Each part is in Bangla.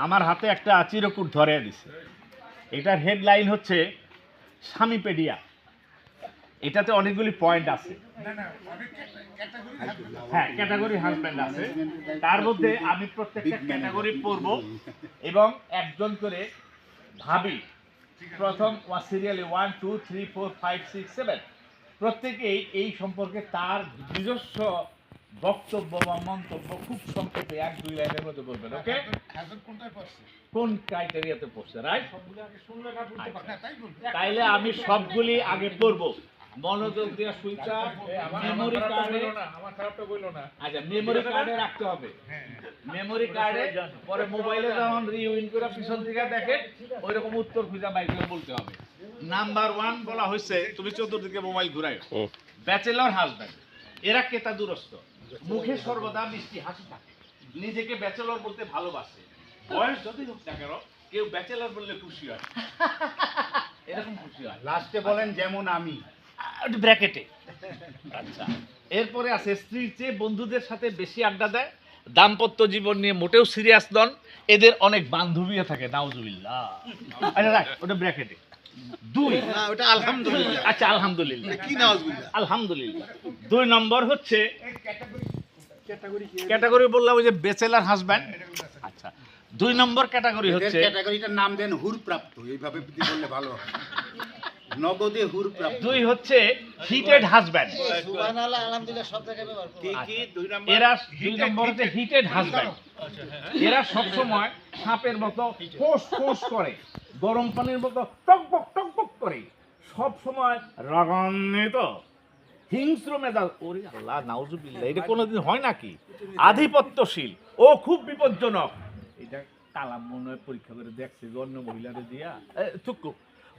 আমার হাতে একটা চিরকুট ধরে দিছে। এটার হেডলাইন হচ্ছে স্বামীপেডিয়া। এটাতে অনেকগুলি পয়েন্ট আছে, হ্যাঁ ক্যাটাগরি হাজব্যান্ড আছে। তার মধ্যে আমি প্রত্যেকটা ক্যাটাগরি পড়ব এবং একজন করে ভাবি প্রথম সিরিয়ালে 1 2 3 4 5 6 7 প্রত্যেকেই এই সম্পর্কে তার নিজস্ব বক্তব্য বা মন্তব্য খুব সংক্ষেপে 1-2 লাইনের মধ্যে বলবেন। ওকে, কোন ক্রাইটেরিয়াতে পড়ছে, রাইট? তাইলে আমি সবগুলি আগে পড়ব, মনোযোগ দিয়ে সুইচা মেমোরি কার্ডে, আমার খারাপটা বললো না, আচ্ছা মেমোরি কার্ডে রাখতে হবে। মেমোরি কার্ডে পরে মোবাইলে যখন রিউইন করে পিছন থেকে দেখেন ওইরকম উত্তর খুঁজে বাইক করে বলতে হবে। নাম্বার 1 বলা হয়েছে, তুমি চতুর্দিকে মোবাইল ঘুরাই, ব্যাচেলর হাজব্যান্ড। এরা কেতা দুরস্ত, মুখে সর্বদা মিষ্টি হাসি থাকে, নিজেকে ব্যাচেলর বলতে ভালোবাসে, বয়স যতই হোক না কেন কেউ ব্যাচেলর বললে খুশি হয়, এরকম খুশি হয়। লাস্টে বলেন যেমন আমি, ব্র্যাকেটে। আচ্ছা, এরপরে আছে স্ত্রীর চেয়ে বন্ধুদের সাথে বেশি আড্ডা দেয়, দাম্পত্য জীবন নিয়ে মোটেও সিরিয়াস নন, এদের অনেক বান্ধবীও থাকে, নাউজুবিল্লাহ। আচ্ছা রাইট, ওটা ব্র্যাকেটে। 2 না ওটা আলহামদুলিল্লাহ। আচ্ছা আলহামদুলিল্লাহ, কি নাউজুবিল্লাহ, আলহামদুলিল্লাহ। 2 নম্বর হচ্ছে ক্যাটাগরি বললাম ওই যে ব্যাচেলর হাজব্যান্ড। আচ্ছা 2 নম্বর ক্যাটাগরি হচ্ছে, ক্যাটাগরিটার নাম দেন হুরপ্রাপ্ত, এইভাবে বললে ভালো হবে, নগদে হুরপ্রাপ্ত। 2 হচ্ছে হিটেড হাজব্যান্ড। সুবহানাল্লাহ আলহামদুলিল্লাহ সব জায়গায় ব্যবহার করো। কি 2 নম্বর? এরা 2 নম্বর হচ্ছে হিটেড হাজব্যান্ড। এরা সব সময় সাপের মতো ফোঁস ফোঁস করে, গরম পানির মতো টকবক টকবক করে, সব সময় রাগান্বিত, হিংস্র মেজাজ। ওরে আল্লাহ নাউজুবিল্লাহ, এটা কোনোদিন হয় নাকি? আধিপত্যশীল ও খুব বিপজ্জনক। এটা কালাম মনে হয় পরীক্ষা করে দেখছে যে অন্য মহিলাদের দিয়া চুক্কু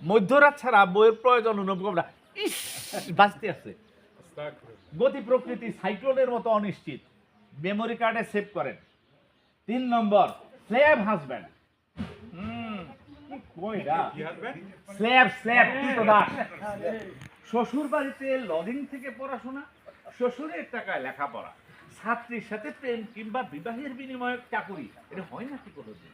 মধ্যরাত ছাড়া বইয়ের প্রয়োজন অনুভব করে না। ইস বাঁচতে আছে। গতি প্রকৃতি সাইক্লোনের মতো অনিশ্চিত, মেমোরি কার্ডে সেভ করেন। 3 নম্বর স্ল্যাব হাজব্যান্ড। শ্বশুর বাড়িতে লজিং থেকে পড়াশোনা, শ্বশুরের টাকায় লেখাপড়া, ছাত্রীর সাথে প্রেম কিংবা বিবাহের বিনিময়ে চাকুরি, এটা হয় নাকি কোনোদিন?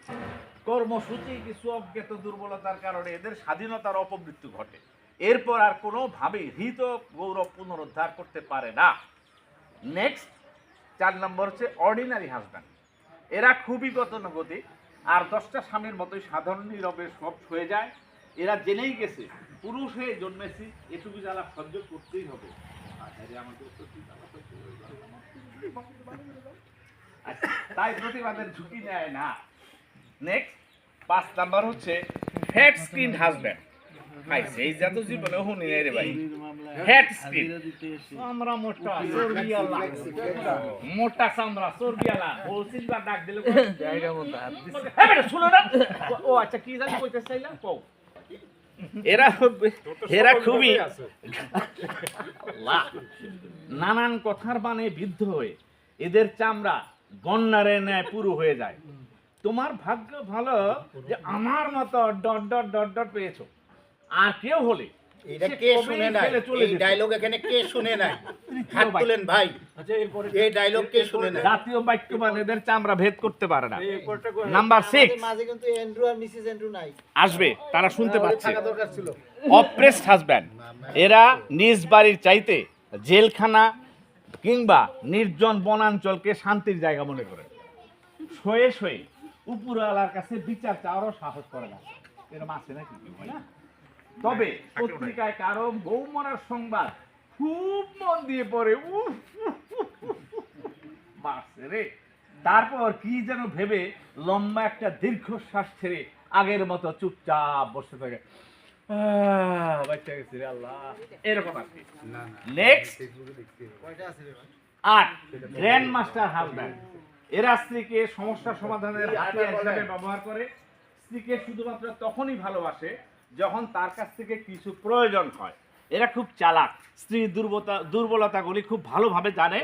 কর্মসূচি কিছু অজ্ঞাত দুর্বলতার কারণে এদের স্বাধীনতার অপমৃত্যু ঘটে, এরপর আর কোনোভাবে হৃত গৌরব পুনরুদ্ধার করতে পারে না। নেক্সট 4 নম্বর হচ্ছে অর্ডিনারি হাজব্যান্ড। এরা খুবই গতানুগতিক আর 10টা স্বামীর মতোই সাধারণ নীরবে সব হয়ে যায়। এরা জেনেই গেছে পুরুষ হয়ে জন্মেছি, এটুকু জ্বালা সহ্য করতেই হবে। আচ্ছা, তাই প্রতিবাদের ঝুঁকি নেয় না। নেক্সট 5 নাম্বার হচ্ছে ফ্যাট স্কিন হাজব্যান্ড। ভাই সেই জাত জীবনে হুনি নাই রে ভাই, ফ্যাট স্কিন, আমরা মোটা চর্বিওয়ালা, মোটা চামড়া চর্বিওয়ালা, বলছিস বা ডাক দিলে জায়গা মতো হাত দিছে। এই বেটা শুনো না, ও আচ্ছা কি জানি কইতে চাইলাম কও। এরা খুবই নানান কথার বানে বিদ্ধ হয়ে এদের চামড়া গন্নারে ন্যায় পুরো হয়ে যায়। তোমার ভাগ্য ভালো যে আমার মতো ডট ডট ডট ডট পেয়েছো, আর কেউ হলে এটা কে শুনে নাই? এই ডায়লগ এখানে কে শুনে নাই? হাত তুলেন ভাই। আচ্ছা এরপরে এই ডায়লগ কে শুনে নাই? জাতীয় বাক্যবান এদের চামড়া ভেদ করতে পারে না। নাম্বার 6 মাঝে কিন্তু এন্ড্রু আর মিসেস এন্ড্রু নাই, আসবে, তারা শুনতে পাচ্ছে। থাকা দরকার ছিল। Oppressed husband. এরা নিজ বাড়ির চাইতে জেলখানা কিংবা নির্জন বনাঞ্চলকে শান্তির জায়গা মনে করে, শয়ে শয়ে উপরওয়ালার কাছে বিচার চাওয়ারও সাহস করে না। এরকম আছে নাকি? তবে পত্রিকায় কারো বউ মরার সংবাদ খুব মন দিয়ে পড়ে, রে তারপর কি যেন ভেবে লম্বা একটা দীর্ঘশ্বাস ছেড়ে আগের মতো চুপচাপ বসে থাকে। বাচ্চা গেছি রে আল্লাহ, এরকম আর কি। Next 8 grand master husband. এরা স্ত্রীকে সমস্যা সমাধানের হাতিয়ার হিসেবে ব্যবহার করে, স্ত্রীকে শুধুমাত্র তখনই ভালোবাসে যখন তার কাছ থেকে কিছু প্রয়োজন হয়। এরা খুব চালাক, স্ত্রীর দুর্বলতাগুলি খুব ভালোভাবে জানে,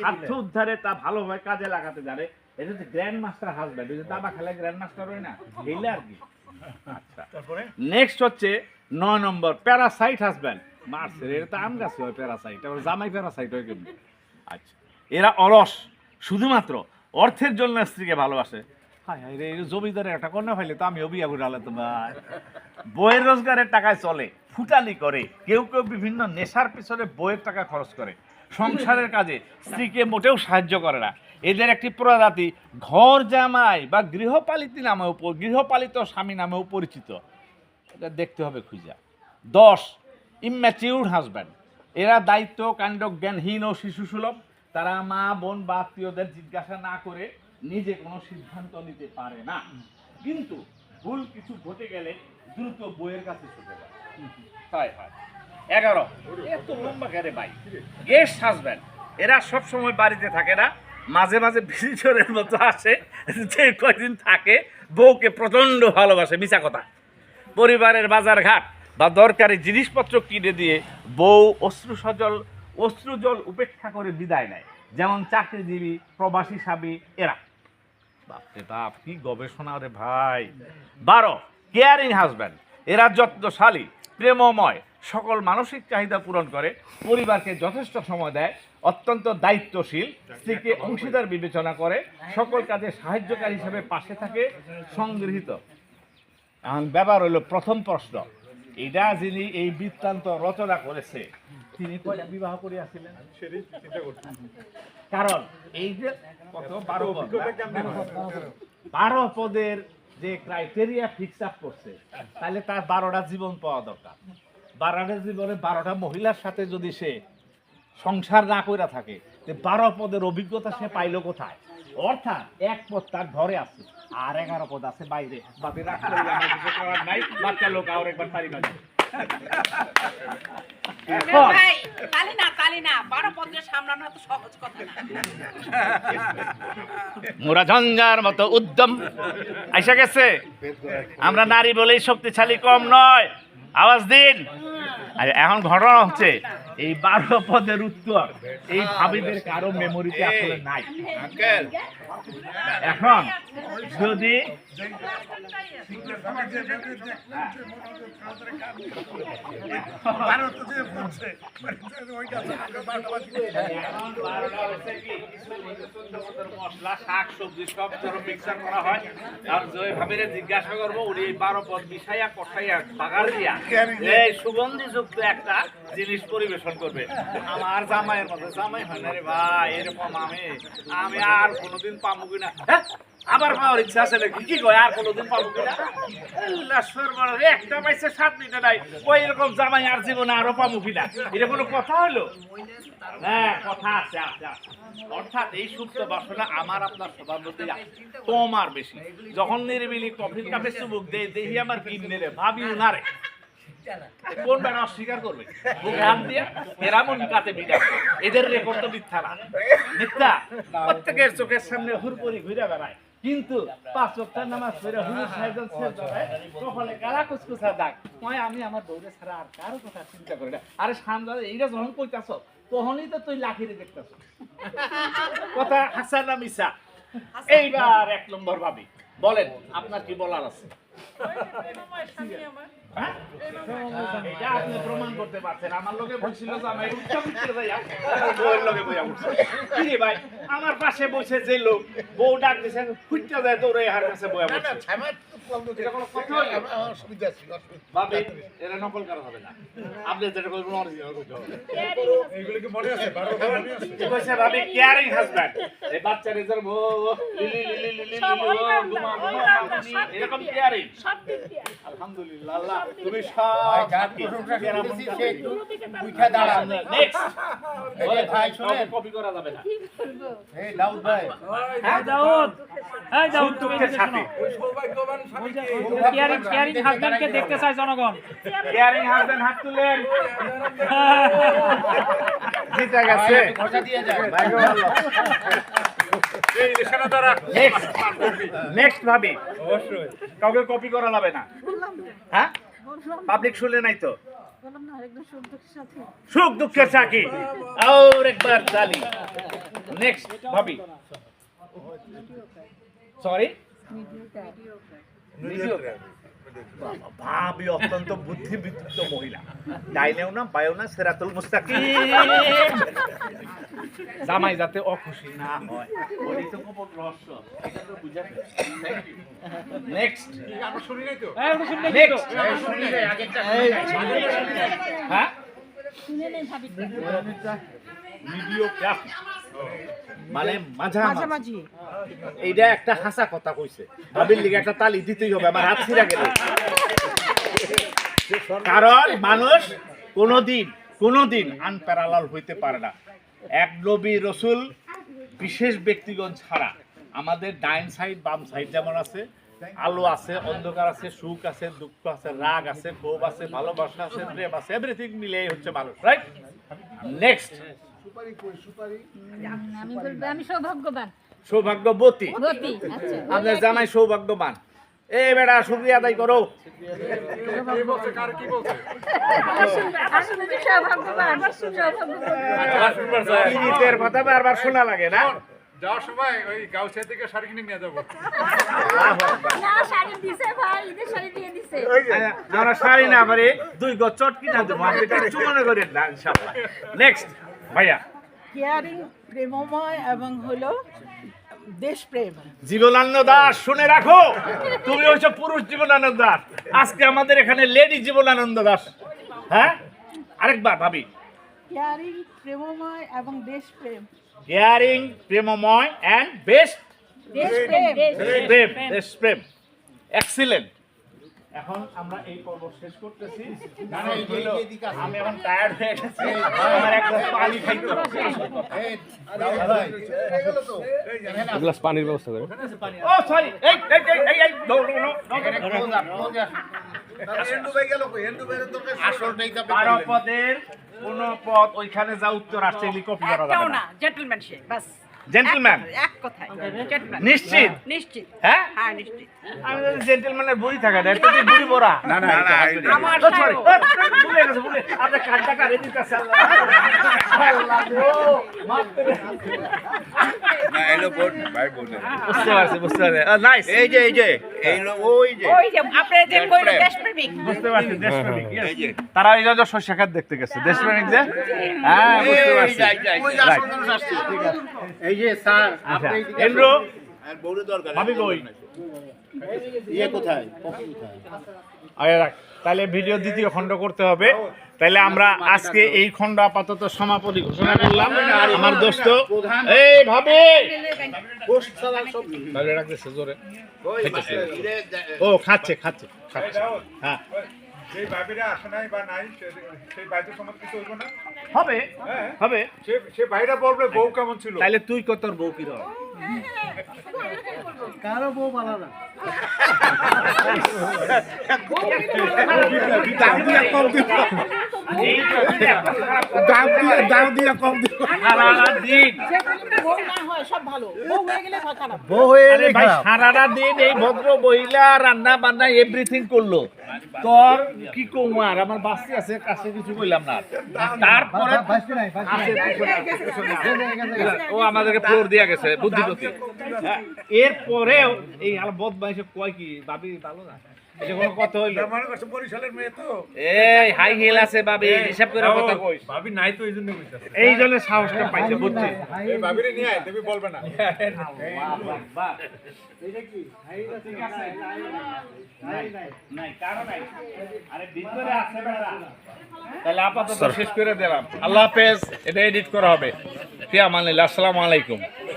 স্বার্থ উদ্ধারে তা ভালোভাবে কাজে লাগাতে জানে। এটা হচ্ছে গ্র্যান্ড মাস্টার হাজব্যান্ড। ওই যে দাবা খেলায় গ্র্যান্ড মাস্টার হয় না, এইলে আর কি। আচ্ছা নেক্সট হচ্ছে 9 নম্বর প্যারাসাইট হাজব্যান্ড। মারছে এটা তো আম গাছে হয় প্যারাসাইট, আবার জামাই প্যারাসাইট হয় কেমন? আচ্ছা এরা অলস, শুধুমাত্র অর্থের জন্য স্ত্রীকে ভালোবাসে, হ্যাঁ রে জমিদারের একটা কন্যা ফাইলে তো আমিও বিয়া করে আলাম ভাই। বইয়ের রোজগারের টাকায় চলে, ফুটানি করে, কেউ কেউ বিভিন্ন নেশার পিছনে বইয়ের টাকা খরচ করে, সংসারের কাজে স্ত্রীকে মোটেও সাহায্য করে না। এদের একটি প্রজাতি ঘর জামাই বা গৃহপালিত স্বামী নামেও পরিচিত। এটা দেখতে হবে খুঁজা। 10 ইম্যাচিউর হাজব্যান্ড। এরা দায়িত্ব কাণ্ড জ্ঞানহীন ও শিশুসুলভ। তারা মা বোন বা আত্মীয়দের জিজ্ঞাসা না করে নিজে কোনো সিদ্ধান্ত নিতে পারে না, কিন্তু ভুল কিছু ঘটে গেলে দ্রুত বইয়ের কাছে ছুটে যায়। তাই হয়। 11 এত লম্বা কেরে ভাই, গেস্ট হাজব্যান্ড। এরা সব সময় বাড়িতে থাকে না, মাঝে মাঝে ভিজিটরের মতো আসে, যে কয়দিন থাকে বউকে প্রচন্ড ভালোবাসে। মিছা কথা। পরিবারের বাজার ঘাট বা দরকারি জিনিসপত্র কিনে দিয়ে বউ অশ্রুজল উপেক্ষা করে বিদায় নেয়, যেমন চাকরিজীবী, প্রবাসী স্বামী এরা। বাপরে বাপ, কি গবেষণা রে ভাই। 12 কেয়ারিং হাজব্যান্ড। এরা যত্নশালী, প্রেমময়, সকল মানসিক চাহিদা পূরণ করে, পরিবারকে যথেষ্ট সময় দেয়, অত্যন্ত দায়িত্বশীল, স্ত্রীকে অংশীদার বিবেচনা করে, সকল কাজে সাহায্যকারী হিসেবে পাশে থাকে। সংগৃহীত। এখন ব্যাপার হলো প্রথম প্রশ্ন, এটা যিনি এই বৃত্তান্ত রচনা করেছে তিনি কয়টা বিবাহ করিয়াছিলেন? কারণ এই যে কত 12 পদ, 12 পদের যে ক্রাইটেরিয়া ফিক্স আপ করছে, তাহলে তার 12টা জীবন পাওয়া দরকার। 12টা জীবনে 12টা মহিলার সাথে যদি সে সংসার না করে থাকে, 12 পদের অভিজ্ঞতা সে পাইলো কোথায়? অর্থাৎ এক পদ তার ঘরে আছে আর 11 পদ আছে বাইরে। বাপে রাখ করে আমার কিছু করার নাই, বাচ্চা লোক আর একবার পারি না। ভাই তালি না 12 পদের সামলানো তো সহজ কথা না। মোরা ঝঞ্ঝার মতো উদ্যম আইসা গেছে। আমরা নারী বলেই শক্তিশালী কম নয়, আওয়াজ দিন। আর এখন ঘটনা হচ্ছে এই 12 পদের উত্তর এই ভাবিদের কারো মেমোরিতে আসলে নাই। এখন যদি মশলা শাক সবজি সব মিক্সার করা হয়, আর ভাবিরে জিজ্ঞাসা করবো উনি 12 পদ মিশাইয়া কষাইয়া বাগার দিয়া এই সুগন্ধিযুক্ত একটা জিনিস পরিবেশন করবে। আমার জামাইয়ের মতো জামাই হয় না রে ভাই, এরকম আমি আর কোনোদিন পাবো কিনা। আবার পাওয়ার ইচ্ছা আছে নাকি? কি কয় আর কোনোদিন পাবো কিনা? একটা পাইছে 7 মিনিটে নাই, ওই এরকম জামাই আর জীবনে আরো পাবো কিনা? এটা কোনো কথা হলো? হ্যাঁ, কথা আছে। অর্থাৎ এই সুপ্ত বাসনা আমার আপনার সবার মধ্যে কম আর বেশি। যখন নিরিবিলি কফির কাপে চুমুক দেয়, দেখি আমার কিনে ভাবি উনারে কোন বেড়া অস্বীকার করবে? এরামন কাতে বিটা, এদের রেকর্ড তো মিথ্যা না। মিথ্যা প্রত্যেকের চোখের সামনে হুরপুরি ঘুরে বেড়ায়, কিন্তু 5 ওয়াক্তের নামাজ পড়ে হুজুর সাহেবজান সেজদায় কপালে কালা কুচকুচা দাগ। আমি আমার বউরে ছাড়া আর কারো কথা চিন্তা করি না। আরে সামনে এইটা যখন কইতাছ তখনই তো তুই লাখিরে দেখতাছ। কথা হাসান না মিছা? এইবার 1 নম্বর ভাবি বলেন, আপনার কি বলার আছে? এটা আপনি প্রমাণ করতে পারছেন। আমার লোকে বলছিল যে আমি ভাই আমার পাশে বসে যে লোক বউ ডাক দিছে ফুটতে যায় দৌড়ে হার কাছে বয়া বলছে। ভাবি এরা নকল করা হবে না, আপনি যেটা করবেন অরিজিনাল করতে হবে। এইগুলো কি মনে আছে? কইছে ভাবি কেয়ারিং হাজব্যান্ড, এই বাচ্চা রেজার এরকম কেয়ারিং। আলহামদুলিল্লাহ, আল্লাহ তুমি সব ভাই শুনেন, কপি করা যাবে না। এই দাউদ ভাই, হ্যাঁ দাউদ, এই দাউদ দুঃখের সাথী কেয়ারিং হাজবেন্ডকে দেখতে চায় জনগণ। কেয়ারিং হাজবেন্ড হাত তুলেন। জিতে গেছে, কথা দিয়ে যায় ভাই গো। এই নিশানা দ্বারা নেক্সট ভাবি অবশ্যই কাউকে কপি করা যাবে না। হ্যাঁ, পাবলিক শুনে নাই তো? সুখ দুঃখের সাথী আর একবার চালি। নেক্সট ভাবি, সরি ভাবি অত্যন্ত বুদ্ধিবৃত্ত মহিলা, ডাইনেও না বায়ও না, সিরাতুল মুস্তাকিম। জামাই যাতে অখুশি না হয়, ওই তো গোপন রহস্য, এটা তো বুঝাতে। নেক্সট হ্যাঁ ভিডিও ক্যাপ মানে মাঝামাঝি। এইটা একটা হাসা কথা কইছে, ভাবির লিগে একটা তালি দিতেই হবে, আমার হাত ছিঁড়া গেল। কারণ মানুষ কোনোদিন আনপ্যারালাল হইতে পারে না। এক নবী রসুল বিশেষ ব্যক্তিগণ ছাড়া আমাদের ডাইন সাইড বাম সাইড যেমন আছে, আলো আছে, অন্ধকার আছে, সুখ আছে, দুঃখ আছে, রাগ আছে, ক্ষোভ আছে, ভালোবাসা আছে, প্রেম আছে, এভরিথিং মিলেই হচ্ছে মানুষ, রাইট? নেক্সট আমি বলবো আমি সৌভাগ্যবান। সৌভাগ্যবতী। গতি, আচ্ছা। আপনার জামাই সৌভাগ্যবান। এই বেটা শুকরিয়া আদায় করো। আসলে যে সৌভাগ্যবান, সৌভাগ্যবান। ঈদের কথা বারবার শোনা লাগে না? যাওয়ার সময় ওই গাউছিয়া থেকে শাড়ি কিনে নিয়ে যাবো। না, শাড়ি দিছে ভাই, ঈদের শাড়ি দিয়ে দিছে। আমরা শাড়ি না পারি, 2 গজ চট কিনা দেবো, আপনি কিচ্ছু মনে করেন না ইনশাআল্লাহ। নেক্সট ভাইয়া। কেয়ারিং, প্রেমময় এবং হলো দেশপ্রেম। জীবনানন্দ দাস, শুনে রাখো, তুমি হচ্ছে পুরুষ জীবনানন্দ দাস, আজকে আমাদের এখানে লেডি জীবনানন্দ দাস। হ্যাঁ, আরেকবার ভাবি। কেয়ারিং, প্রেমময় এবং দেশপ্রেম। কেয়ারিং, প্রেমময় অ্যান্ড বেস্ট দেশপ্রেম, প্রেম, দেশপ্রেম। এক্সিলেন্ট। এখন আমরা এই পর্ব শেষ করতেছি। আমি এখন টায়ার্ড হয়ে গেছি, আমার এক গ্লাস পানি খাইতে হবে। গ্লাস পানির ব্যবস্থা করে। ও সরি, এই নো পদের কোন পদ ওইখানে যা উত্তর আসছে কপি করা যাবে একটাও না। না, জেন্টলম্যানশিপ বাস। জেন্টলম্যান এক কথায় জেন্টলম্যান। নিশ্চিত? নিশ্চিত। হ্যাঁ, হ্যাঁ, নিশ্চিত। আমি যদি জেন্টলম্যানের বুড়ি থাকা দেয় তো তুই বুড়ি বড়া। না না আমার ও সরি, ভুলে গেছে, ভুলে আপনি কাটটা কাটে দিতেছে। আল্লাহ আল্লাহ গো, মাফ করে। না এলো বোন ভাই বোন। বুঝতে পারছি। নাইস। এই যে ওই যে ওই যে আপনারা যে কইলো দেশপ্রেমিক। বুঝতে পারছি, দেশপ্রেমিক। yes। তারা এই যে শস্য খাত দেখতে গেছে, দেশপ্রেমিক যে। হ্যাঁ, বুঝতে পারছি। এই যে স্যার, আচ্ছা, আপনি এন্ড্রু আর বড় দরকার ভাবি কই? ইয়ে কোথায়? কফি কোথায়? আরে রাখ, তাহলে ভিডিও দ্বিতীয় খণ্ড করতে হবে। তাহলে আমরা আজকে এই খণ্ড আপাতত সমাপনী ঘোষণা করলাম। আমার দোস্ত এই ভাবি ভাবি রাখতেছে জোরে, ও খাচ্ছে। হ্যাঁ, সেই ভাবিরা আসে নাই বা নাই, সেই ভাইদের সম্বন্ধে কিছু হইব না। হবে। সে ভাইরা বলবে বউ কেমন ছিল। তাহলে তুই কত বউ কি রয়? কারো বউ ভালো না। দাম দিয়ে কম দিব। সারাটা দিন বউ না হয় সব ভালো, বউ হয়ে গেলে হয় খারাপ। বউ হয়ে আরে ভাই সারাটা দিন এই ভদ্র মহিলা রান্না বান্না এভরিথিং করলো, তোর কি কমু আর? আমার বাস্তি আছে, কাছে কিছু কইলাম না। তারপরে ও আমাদেরকে ফ্লোর দিয়া গেছে বুদ্ধিপতি। এরপরেও এই বদমাইশে কয় কি ভাবি ভালো না, এটা কোনো কথা হইল? মনে করছে বরিশালের মেয়ে তো। এই হাই হিল আছে ভাবি, হিসাব করে কথা কইস। ভাবি নাই তো এই জন্য কইতাছে। এই জন্য সাহসটা পাইছে, বুঝছি। এই ভাবিরে নিয়ে আয়, তুমি বলবে না। তাহলে আপাতত শেষ করে দিলাম। আল্লাহ হাফেজ। এটা এডিট করা হবে। ফি আমানিল্লাহ। আসসালামু আলাইকুম।